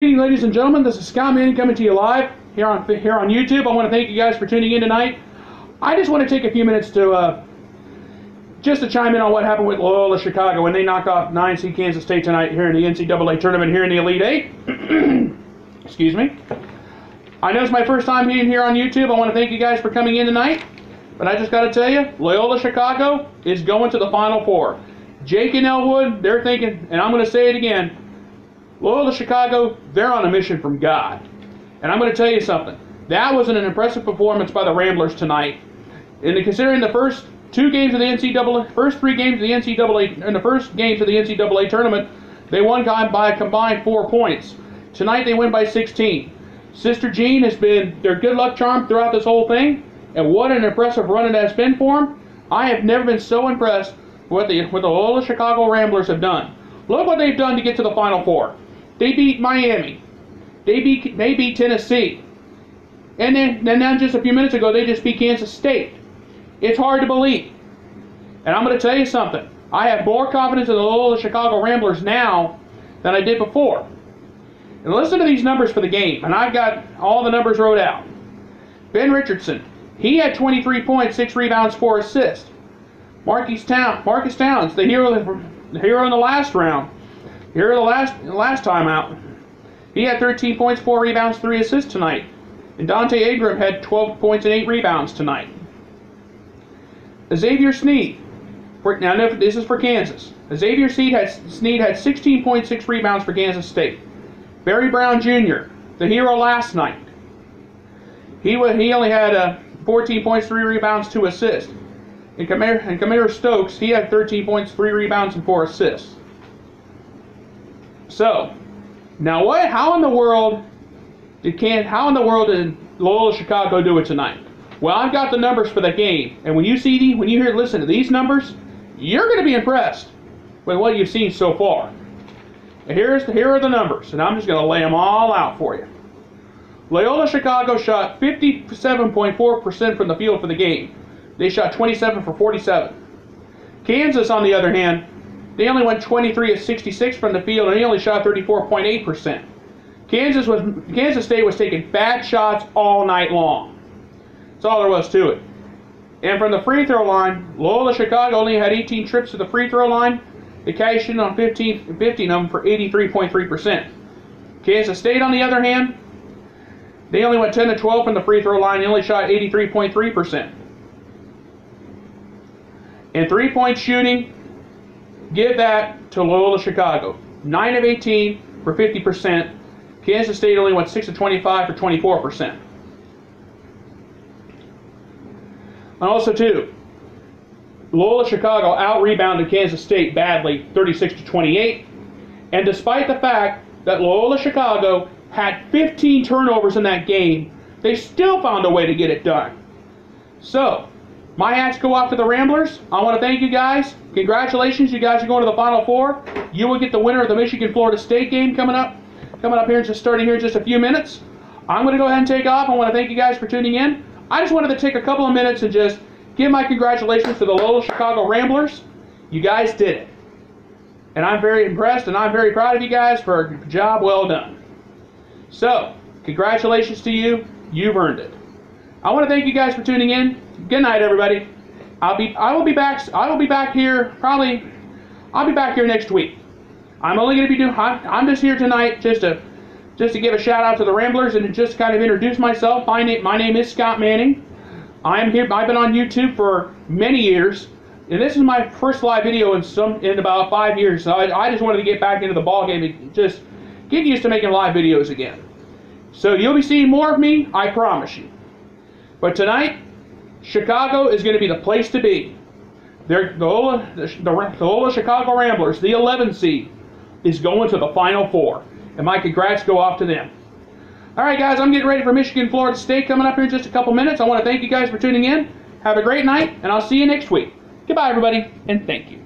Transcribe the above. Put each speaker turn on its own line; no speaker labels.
Ladies and gentlemen, this is Scott Manning coming to you live here on YouTube. I want to thank you guys for tuning in tonight. I just want to take a few minutes to just to chime in on what happened with Loyola-Chicago when they knocked off 9 seed Kansas State tonight here in the NCAA tournament here in the Elite Eight. Excuse me. I know it's my first time being here on YouTube. I want to thank you guys for coming in tonight. But I just got to tell you, Loyola-Chicago is going to the Final Four. Jake and Elwood, they're thinking, and I'm going to say it again, Loyola-Chicago, they're on a mission from God. And I'm going to tell you something. That was an impressive performance by the Ramblers tonight. And considering the first 2 games of the NCAA, first 3 games of the NCAA, and the first games of the NCAA tournament, they won by a combined 4 points. Tonight they win by 16. Sister Jean has been their good luck charm throughout this whole thing. And what an impressive run it has been for them. I have never been so impressed with what the Loyola-Chicago Ramblers have done. Look what they've done to get to the Final Four. They beat Miami. They beat Tennessee. And then just a few minutes ago, they just beat Kansas State. It's hard to believe. And I'm going to tell you something. I have more confidence in the Loyola-Chicago Ramblers now than I did before. And listen to these numbers for the game. And I've got all the numbers wrote out. Ben Richardson, he had 23 points, 6 rebounds, 4 assists. Marcus Towns, the hero in the last round. Here the last time out. He had 13 points, 4 rebounds, 3 assists tonight. And Dante Ingram had 12 points and 8 rebounds tonight. Xavier Sneed. Now this is for Kansas. Xavier Sneed had 16.6 rebounds for Kansas State. Barry Brown Jr., the hero last night. He only had 14 points, 3 rebounds, 2 assists. And Kamir Stokes, he had 13 points, 3 rebounds, and 4 assists. So, now how in the world did Loyola-Chicago do it tonight? Well, I've got the numbers for the game, and when you listen to these numbers, you're going to be impressed with what you've seen so far. And here are the numbers, and I'm just going to lay them all out for you. Loyola-Chicago shot 57.4% from the field for the game. They shot 27 for 47. Kansas, on the other hand, they only went 23 of 66 from the field, and they only shot 34.8%. Kansas State was taking bad shots all night long. That's all there was to it. And from the free throw line, Loyola-Chicago only had 18 trips to the free throw line. They cashed in on 15 of them for 83.3%. Kansas State, on the other hand, they only went 10 to 12 from the free throw line. They only shot 83.3%. And three-point shooting, give that to Loyola-Chicago. 9 of 18 for 50%. Kansas State only went 6 of 25 for 24%. And also, too, Loyola-Chicago out-rebounded Kansas State badly, 36 to 28. And despite the fact that Loyola-Chicago had 15 turnovers in that game, they still found a way to get it done. So, my hats go off to the Ramblers. I want to thank you guys. Congratulations, you guys are going to the Final Four. You will get the winner of the Michigan-Florida State game coming up here, starting here in just a few minutes. I'm going to go ahead and take off. I want to thank you guys for tuning in. I just wanted to take a couple of minutes and just give my congratulations to the Loyola-Chicago Ramblers. You guys did it. And I'm very impressed, and I'm very proud of you guys for a job well done. So, congratulations to you. You've earned it. I want to thank you guys for tuning in. Good night, everybody. I will be back here next week. I'm only going to be doing. I'm just here tonight just to give a shout out to the Ramblers and just kind of introduce myself. My name is Scott Manning. I am here. I've been on YouTube for many years, and this is my first live video in about 5 years. So I just wanted to get back into the ball game and just get used to making live videos again. So you'll be seeing more of me, I promise you. But tonight, Chicago is going to be the place to be. The Loyola-Chicago Ramblers, the 11 seed, is going to the Final Four. And my congrats go off to them. All right, guys, I'm getting ready for Michigan-Florida State coming up here in just a couple minutes. I want to thank you guys for tuning in. Have a great night, and I'll see you next week. Goodbye, everybody, and thank you.